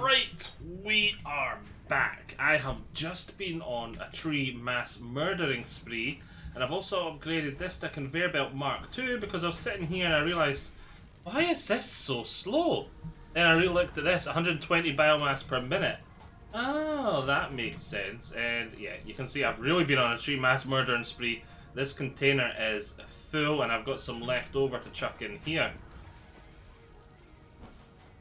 Right, we are back. I have just been on a tree mass murdering spree, and I've also upgraded this to Conveyor Belt Mark II because I was sitting here and I realised, why is this so slow? Then I re-looked at this, 120 biomass per minute. Oh, that makes sense. And yeah, you can see I've really been on a tree mass murdering spree. This container is full and I've got some left over to chuck in here.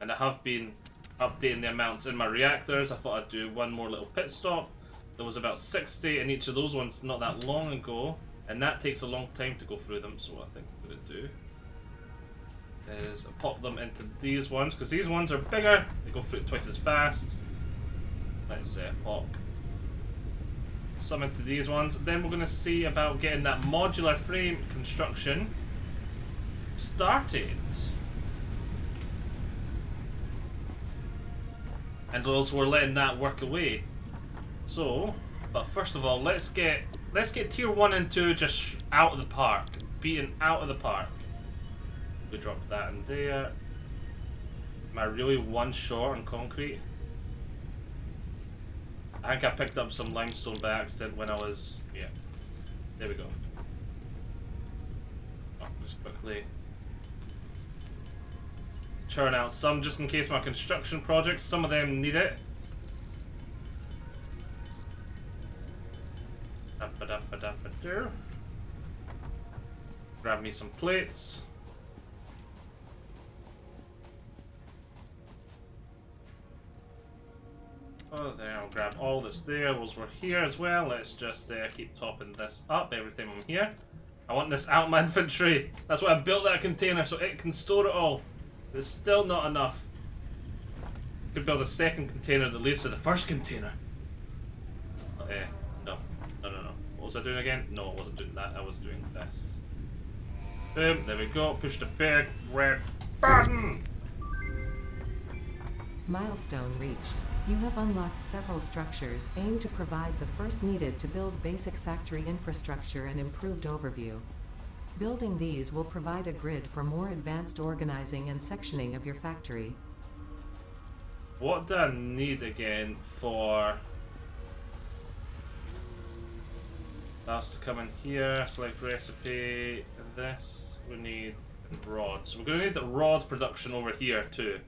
And I have been updating the amounts in my reactors. I thought I'd do one more little pit stop. There was about 60 in each of those ones not that long ago, and that takes a long time to go through them. So what I think I'm going to do is pop them into these ones, because these ones are bigger, they go through it twice as fast. Let's pop some into these ones. Then we're going to see about getting that modular frame construction started. And also we're letting that work away. So, but first of all, let's get tier 1 and 2 just out of the park. Beaten out of the park. We dropped that in there. Am I really one short on concrete? I think I picked up some limestone by accident when I was... yeah. There we go. Oh, just quickly churn out some just in case my construction projects, some of them need it. Grab me some plates. Oh, there, I'll grab all this there. Whilst we're here as well, let's just keep topping this up every time I'm here. I want this out of my inventory. That's why I built that container, so it can store it all. There's still not enough. Could build a second container that leads to the first container. No. What was I doing again? No, I wasn't doing that. I was doing this. Boom, there we go. Push the big red button. Milestone reached. You have unlocked several structures aimed to provide the first needed to build basic factory infrastructure and improved overview. Building these will provide a grid for more advanced organizing and sectioning of your factory. What do I need again for that's to come in here? Select recipe. This we need rods. We're going to need the rod production over here too.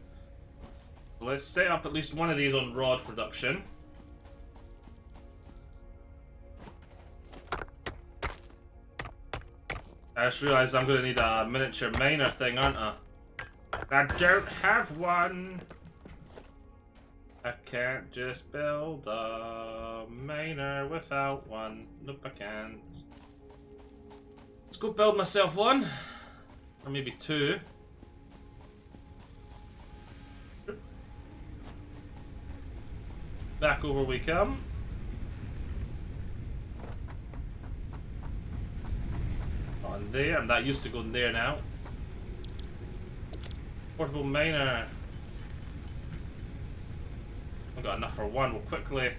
Let's set up at least one of these on rod production. I just realised I'm going to need a miniature miner thing, aren't I? I don't have one. I can't just build a miner without one. Nope, I can't. Let's go build myself one. Or maybe two. Back over we come. On there, I'm not used to going there now. Portable miner. I've got enough for one. We'll quickly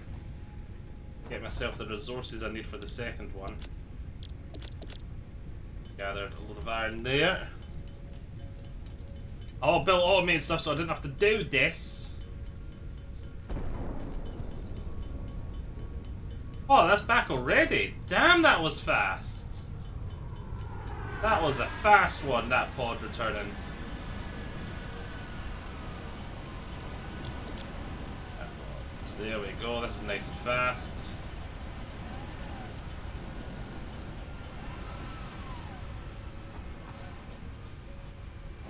get myself the resources I need for the second one. Gathered a load of iron there. Oh, built automated stuff so I didn't have to do this. Oh, that's back already. Damn, that was fast. That was a fast one, that pod returning. So there we go, this is nice and fast.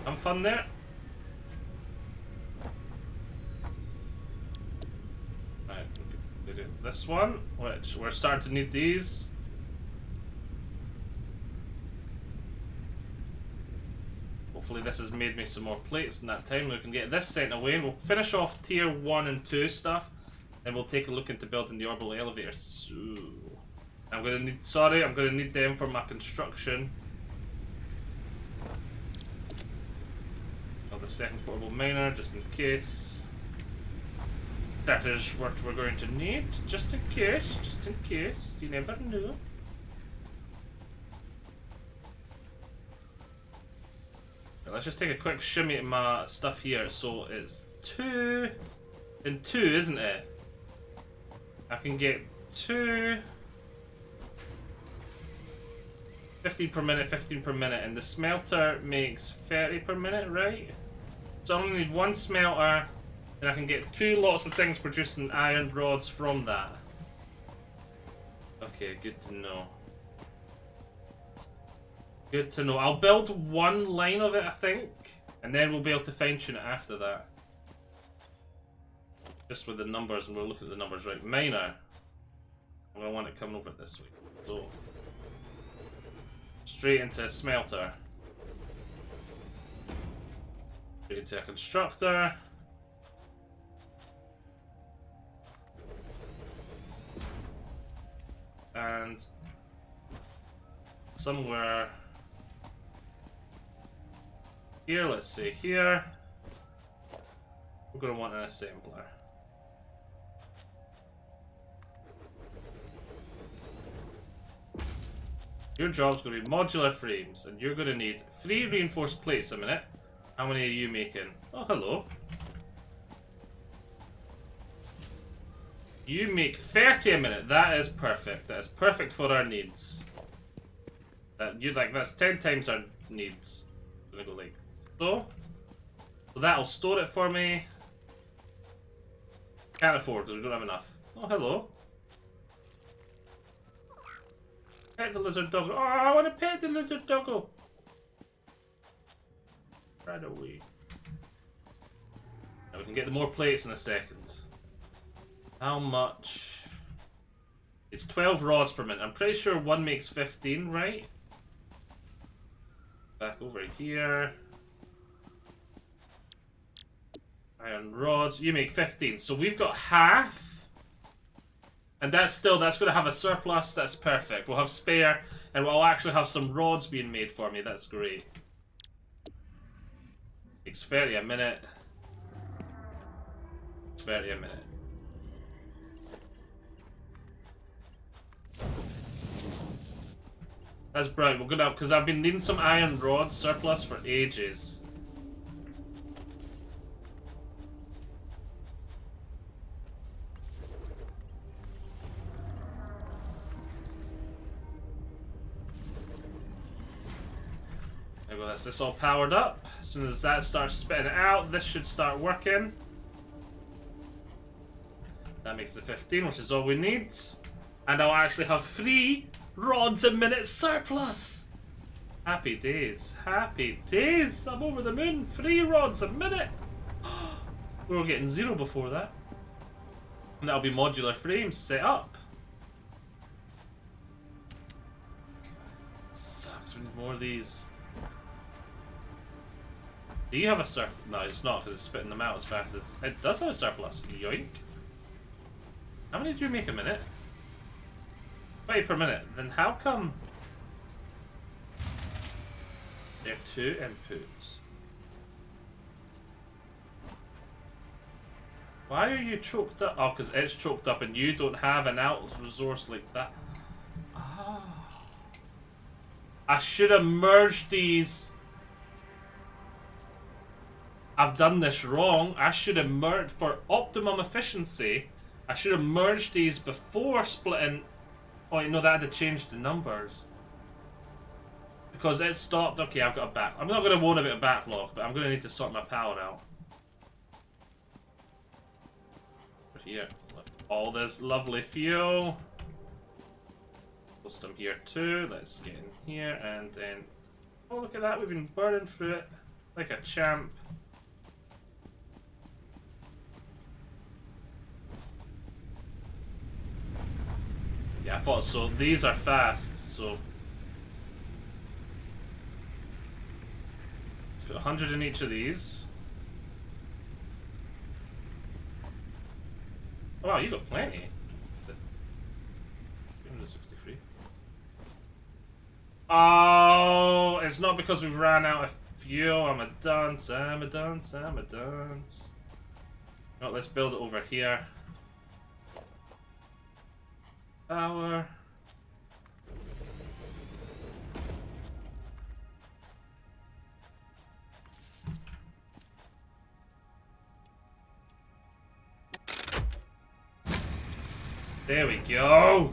Some fun there. Right, we do this one, which we're starting to need these. Hopefully this has made me some more plates in that time. We can get this sent away and we'll finish off tier 1 and 2 stuff. Then we'll take a look into building the orbital elevators. So I'm gonna need them for my construction. Build a second portable miner just in case. That is what we're going to need. Just in case. You never know. Let's just take a quick shimmy at my stuff here. So it's 2, in 2, isn't it? I can get 2... 15 per minute, 15 per minute, and the smelter makes 30 per minute, right? So I only need 1 smelter, and I can get 2 lots of things producing iron rods from that. Okay, good to know. Good to know. I'll build 1 line of it, I think, and then we'll be able to fine-tune it after that. Just with the numbers, and we'll look at the numbers, right? Miner. I'm going to want it coming over this way. So, straight into a smelter. Straight into a constructor. And somewhere here, let's say here, we're going to want an assembler. Your job's going to be modular frames, and you're going to need 3 reinforced plates a minute. How many are you making? Oh, hello. You make 30 a minute. That is perfect. That is perfect for our needs. That's 10 times our needs. I'm gonna go like so. So that'll store it for me. Can't afford because we don't have enough. Oh, hello. Pet the lizard doggo. Oh, I want to pet the lizard doggo. Right away. Now we can get the more plates in a second. How much? It's 12 rods per minute. I'm pretty sure 1 makes 15, right? Back over here. Iron rods. You make 15. So we've got half. And that's going to have a surplus. That's perfect. We'll have spare. And we'll actually have some rods being made for me. That's great. Takes 30 a minute. 30 a minute. That's brilliant. We're gonna, because I've been needing some iron rod surplus for ages. There we go. That's this all powered up. As soon as that starts spitting it out, this should start working. That makes the 15, which is all we need. And I'll actually have 3 rods a minute surplus. Happy days. Happy days. I'm over the moon. 3 rods a minute. We were getting 0 before that. And that'll be modular frames set up. Sucks. We need more of these. Do you have a surplus? No, it's not because it's spitting them out as fast as... It does have a surplus. Yoink. How many do you make a minute? 20 per minute. Then how come there are 2 inputs? Why are you choked up? Oh, because it's choked up and you don't have an out resource like that. Ah. I should have merged these. I've done this wrong. I should have merged for optimum efficiency. I should have merged these before splitting. Oh, you know, that had to change the numbers. Because it stopped. Okay, I've got a back. I'm not going to moan about a backlog, but I'm going to need to sort my power out. Here. All this lovely fuel. Post them here too. Let's get in here and then. Oh, look at that. We've been burning through it like a champ. Yeah, I thought so. These are fast, so put 100 in each of these. Oh, wow, you got plenty. 363. Oh, it's not because we've ran out of fuel. I'm a dunce. I'm a dunce. I'm a dunce. Oh, let's build it over here. Power. There we go.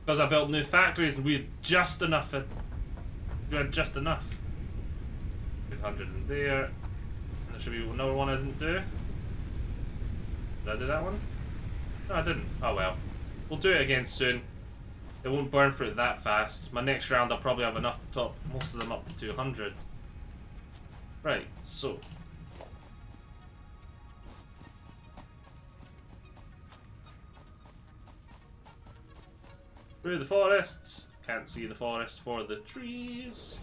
Because I built new factories and we had just enough. We had just enough. 200 in there. And there should be another one I didn't do. Did I do that one? No, I didn't. Oh well. We'll do it again soon. It won't burn through it that fast. My next round I'll probably have enough to top most of them up to 200. Right, so. Through the forests. Can't see the forest for the trees.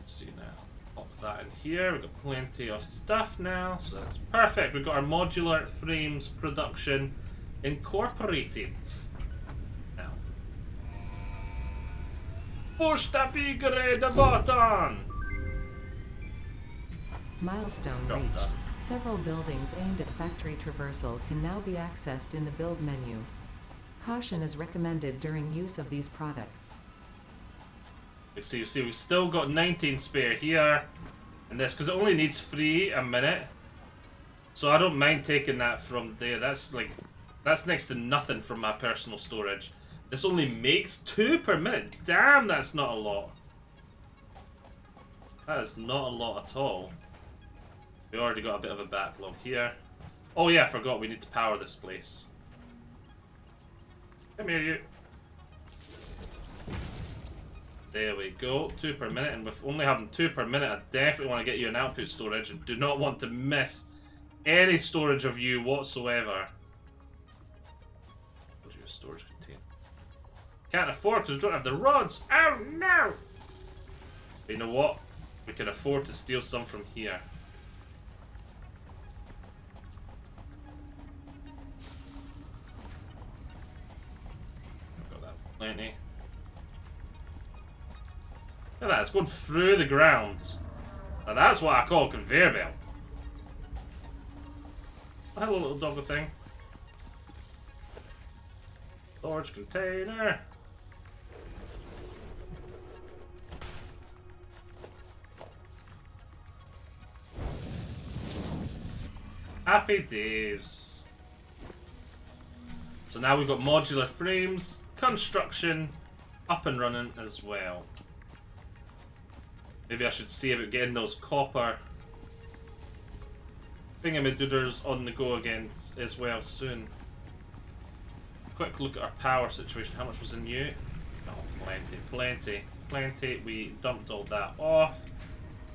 See now, pop that in here. We've got plenty of stuff now, so that's perfect. We've got our modular frames production incorporated. Now, push the big red button. Milestone Drop reached. that. Several buildings aimed at factory traversal can now be accessed in the build menu. Caution is recommended during use of these products. You see, we've still got 19 spare here, and this, because it only needs 3 a minute. So I don't mind taking that from there. That's next to nothing from my personal storage. This only makes 2 per minute. Damn, that's not a lot. That is not a lot at all. We already got a bit of a backlog here. Oh yeah, I forgot we need to power this place. Come here, you. There we go, 2 per minute, and with only having 2 per minute, I definitely want to get you an output storage and do not want to miss any storage of you whatsoever. What does your storage contain? Can't afford because we don't have the rods. Oh no! But you know what? We can afford to steal some from here. I've got that plenty. Look at that, it's going through the ground. Now that's what I call a conveyor belt. Oh, hello, little doggo thing. Storage container. Happy days. So now we've got modular frames, construction, up and running as well. Maybe I should see about getting those copper thingamadooders on the go again as well soon. Quick look at our power situation. How much was in you? Oh, plenty. We dumped all that off.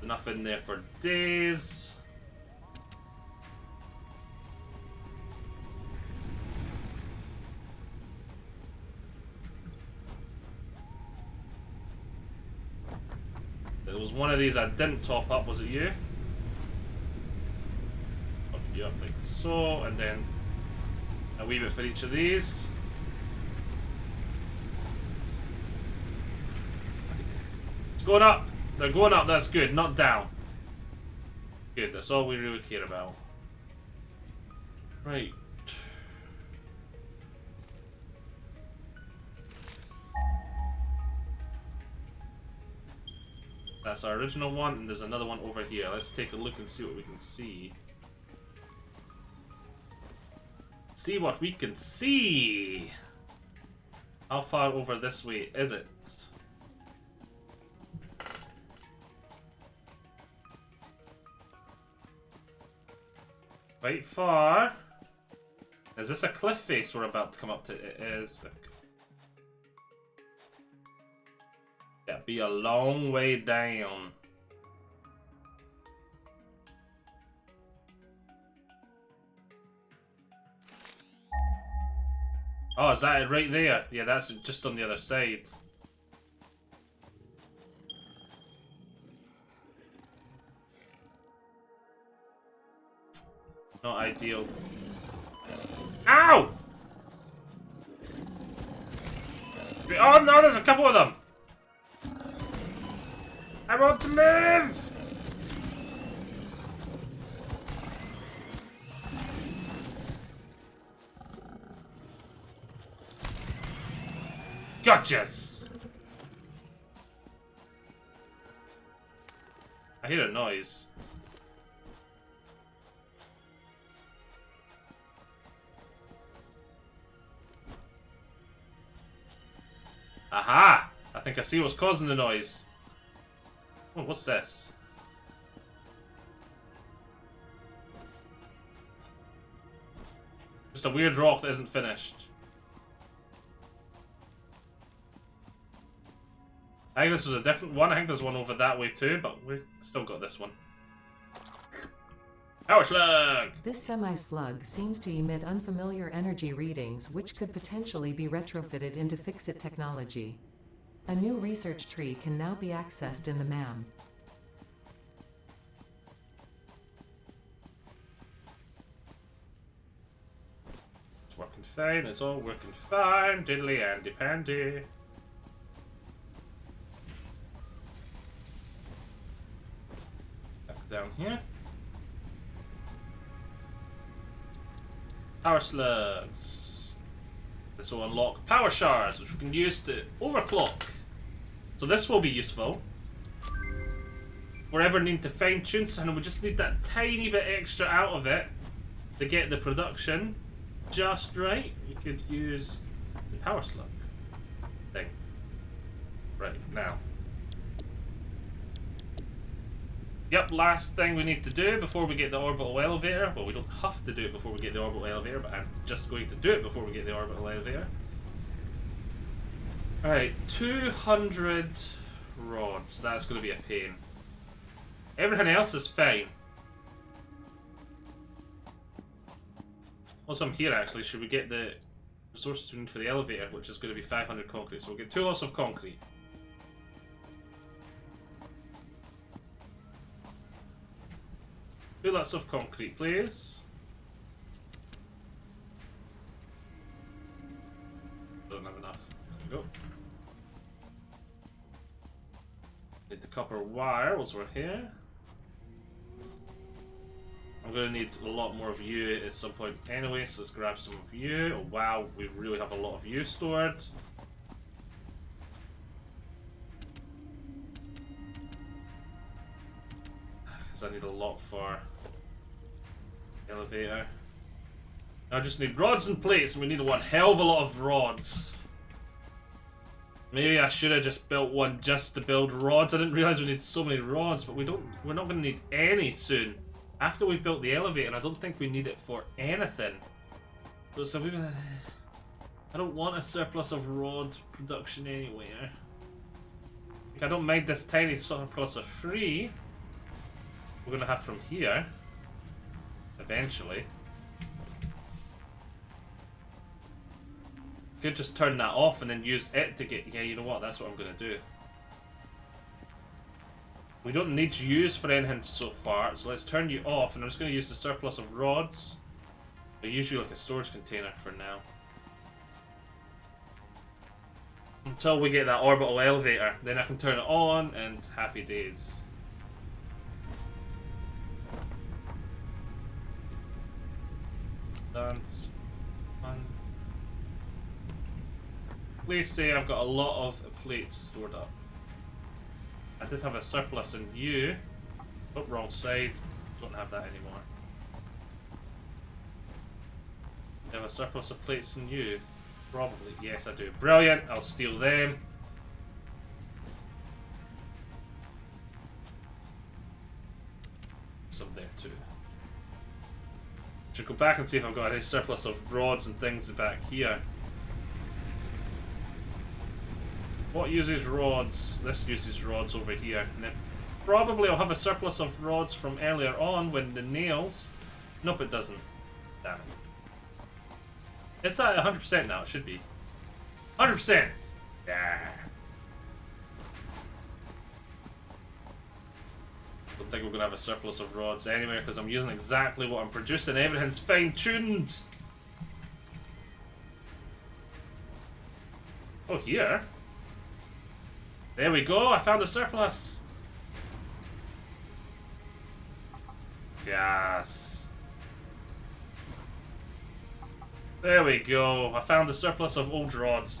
Enough in there for days. There was one of these I didn't top up, was it you? Up you up like so, and then a wee bit for each of these. It's going up! They're going up, that's good, not down. Good, that's all we really care about. Right. That's our original one, and there's another one over here. Let's take a look and see what we can see. See what we can see! How far over this way is it? Quite far. Is this a cliff face we're about to come up to? It is. Yeah, be a long way down. Oh, is that it right there? Yeah, that's just on the other side. Not ideal. Ow! Oh no, there's a couple of them! I want to live! Gotchas! I hear a noise. Aha! I think I see what's causing the noise. Oh, what's this? Just a weird rock that isn't finished. I think this is a different one. I think there's one over that way too, but we still got this one. Power slug! This semi-slug seems to emit unfamiliar energy readings which could potentially be retrofitted into Fixit technology. A new research tree can now be accessed in the MAM. It's working fine, it's all working fine, diddly Andy Pandy. Back down here. Power slugs. This will unlock power shards, which we can use to overclock. So this will be useful. If we ever need to fine tune something, we just need that tiny bit extra out of it to get the production just right. You could use the power slug thing. Right, now. Yep, last thing we need to do before we get the orbital elevator. Well, we don't have to do it before we get the orbital elevator, but I'm just going to do it before we get the orbital elevator. Alright, 200 rods. That's going to be a pain. Everything else is fine. Also, I'm here actually. Should we get the resources we need for the elevator, which is going to be 500 concrete. So we'll get 2 lots of concrete. Two lots of concrete, please. Don't have enough. There we go. Need the copper wire whilst we're here. I'm going to need a lot more of you at some point anyway, so let's grab some of you. Oh wow, we really have a lot of you stored. Because I need a lot for elevator. I just need rods and plates, and we need one hell of a lot of rods. Maybe I should have just built one just to build rods. I didn't realize we need so many rods, but we're not going to need any soon. After we've built the elevator, I don't think we need it for anything. So I don't want a surplus of rod production anywhere. Like, I don't mind this tiny surplus of free. We're going to have from here. Eventually. Could just turn that off and then use it to get... Yeah, you know what? That's what I'm going to do. We don't need to use for anything so far, so let's turn you off, and I'm just going to use the surplus of rods. They're usually like a storage container for now. Until we get that orbital elevator, then I can turn it on, and happy days. Done. Fun. Please say I've got a lot of plates stored up. I did have a surplus in you. Oh, wrong side. Don't have that anymore. I have a surplus of plates in you. Probably. Yes, I do. Brilliant. I'll steal them. Some there too. Should go back and see if I've got any surplus of rods and things back here. What uses rods? This uses rods over here. And then probably I'll have a surplus of rods from earlier on when the nails... Nope, it doesn't. Damn it. It's at 100% now, it should be. 100%! Yeah. Don't think we're going to have a surplus of rods anyway, because I'm using exactly what I'm producing. Everything's fine-tuned! Oh, here? There we go, I found a surplus! Yes. There we go, I found a surplus of old rods.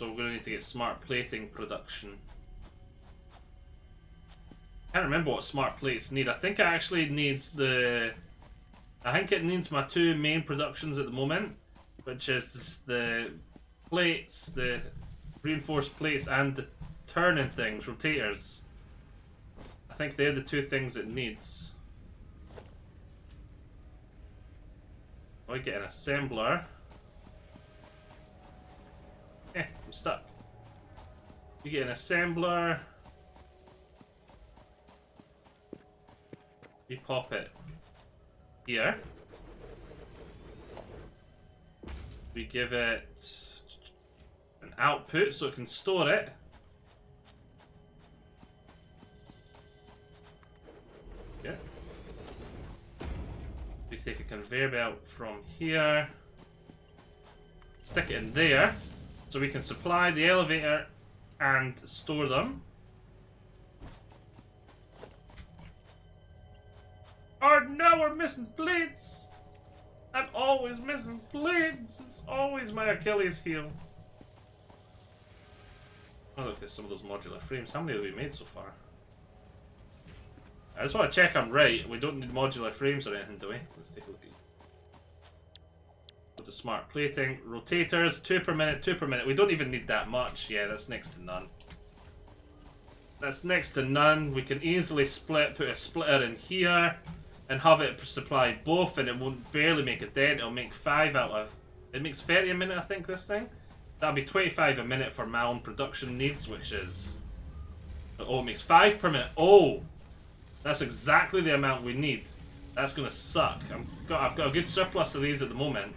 So we're going to need to get smart plating production. I can't remember what smart plates need. I think it actually needs the... I think it needs my two main productions at the moment, which is the plates, the reinforced plates, and the turning things, rotators. I think they're the two things it needs. I get an assembler. I'm stuck. You get an assembler. You pop it here. We give it an output so it can store it. Yeah. We take a conveyor belt from here, stick it in there, so we can supply the elevator and store them. Oh no, we're missing plates! I'm always missing plates! It's always my Achilles heel. Oh look, there's some of those modular frames. How many have we made so far? I just want to check I'm right. We don't need modular frames or anything, do we? Let's take a look at with the smart plating. Rotators, 2 per minute, 2 per minute. We don't even need that much. Yeah, that's next to none. That's next to none. We can easily put a splitter in here and have it supply both, and it won't barely make a dent. It'll make 5 out of... It makes 30 a minute, I think, this thing. That'll be 25 a minute for my own production needs, which is... Oh, it makes 5 per minute. Oh! That's exactly the amount we need. That's gonna suck. I've got a good surplus of these at the moment.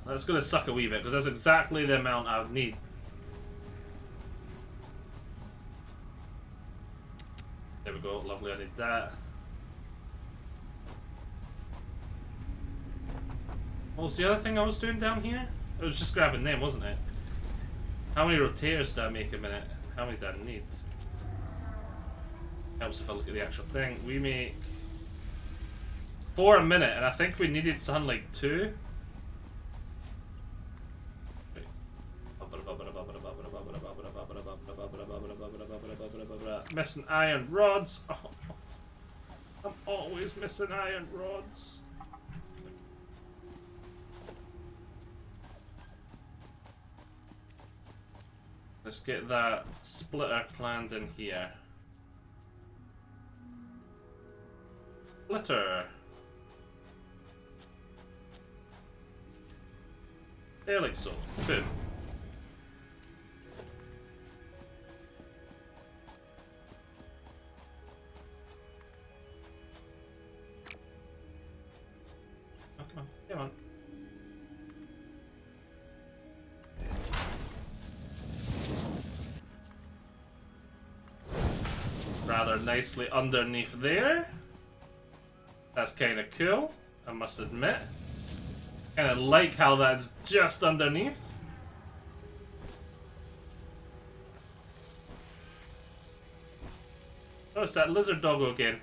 That's gonna suck a wee bit, because that's exactly the amount I would need. There we go, lovely, I need that. What was the other thing I was doing down here? It was just grabbing them, wasn't it? How many rotators did I make a minute? How many did I need? Helps if I look at the actual thing. We make 4 a minute, and I think we needed something like 2. Missing iron rods. Oh, I'm always missing iron rods. Let's get that splitter planned in here. Splitter. There, like so. Boom. Oh, come on. Come on. Rather nicely underneath there. That's kind of cool, I must admit. Kind of like how that's just underneath. Oh, it's that lizard doggo again.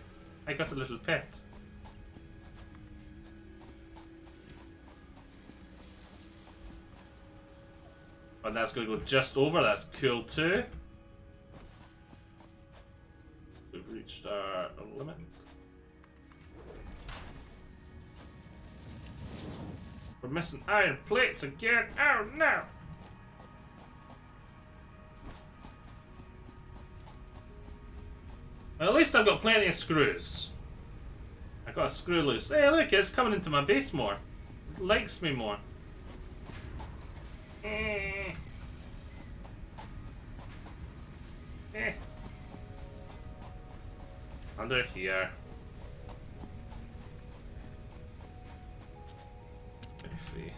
I got a little pet. And that's going to go just over, that's cool too. We've reached our limit. We're missing iron plates again. Oh no! Well, at least I've got plenty of screws. I got a screw loose. Hey, look, it's coming into my base more. It likes me more. Under here. Free.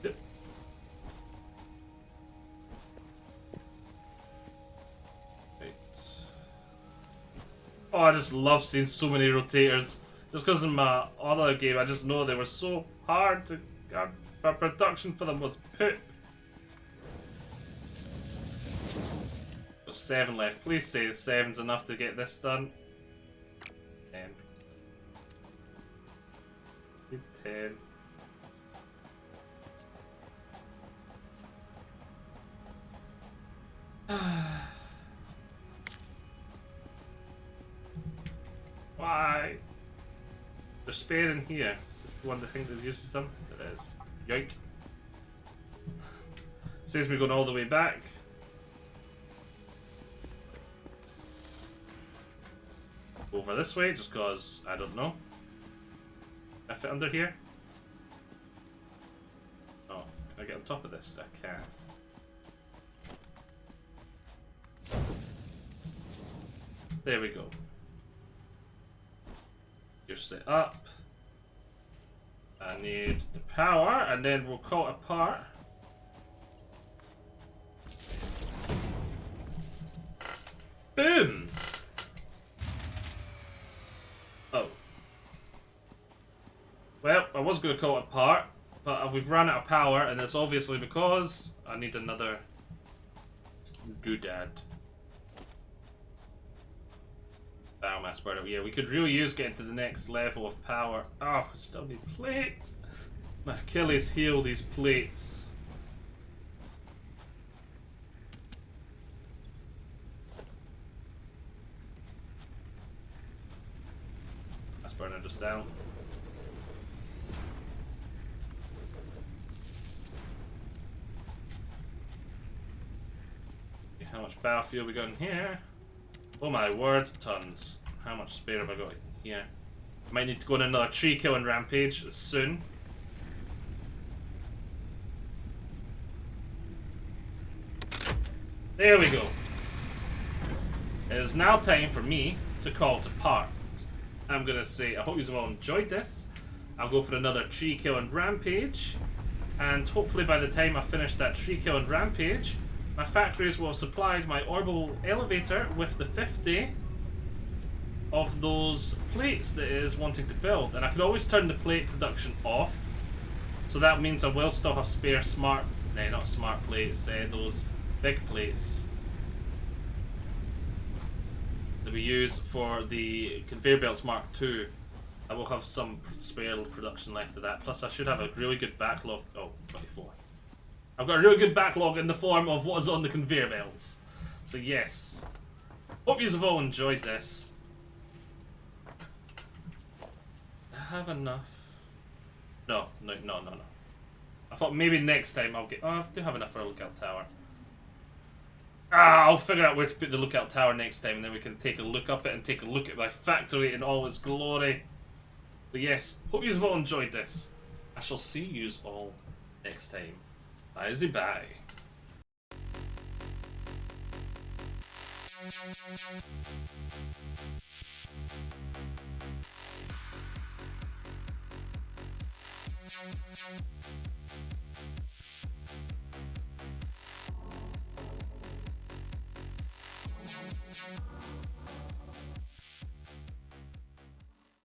Yep. Right. Oh, I just love seeing so many rotators. Just because in my other game, I just know they were so hard to... my production for them was poop. There's 7 left. Please say 7's enough to get this done. 10. 10. Why? There's spare in here. Is this the one that thinks it uses them? It is. Yoink. Says we're going all the way back. Over this way, just cause I don't know. Can I fit under here? Oh, can I get on top of this? I can. There we go. You're set up. I need the power, and then we'll call it apart. Boom! Oh. Well, I was going to call it apart, but we've run out of power, and it's obviously because I need another doodad. Biomass burner. Yeah, we could really use getting to the next level of power. Oh, I still need plates. My Achilles heel, these plates. Mass burner just down. Okay, how much biofuel we got in here? Oh my word, tons. How much spare have I got here? Might need to go on another tree killing rampage soon. There we go. It is now time for me to call it apart. I'm gonna say, I hope you've all enjoyed this. I'll go for another tree killing rampage. And hopefully by the time I finish that tree killing rampage, my factories will have supplied my orbital elevator with the 50 of those plates that it is wanting to build. And I can always turn the plate production off. So that means I will still have spare smart, not smart plates, those big plates that we use for the conveyor belts Mark II. I will have some spare production left of that. Plus I should have a really good backlog. Oh, 24. I've got a really good backlog in the form of what is on the conveyor belts. So yes. Hope you have all enjoyed this. I have enough. No. I thought maybe next time I'll get... Oh, I do have enough for a lookout tower. I'll figure out where to put the lookout tower next time, and then we can take a look up it and take a look at my factory in all its glory. But yes, hope you have all enjoyed this. I shall see you all next time. Bye.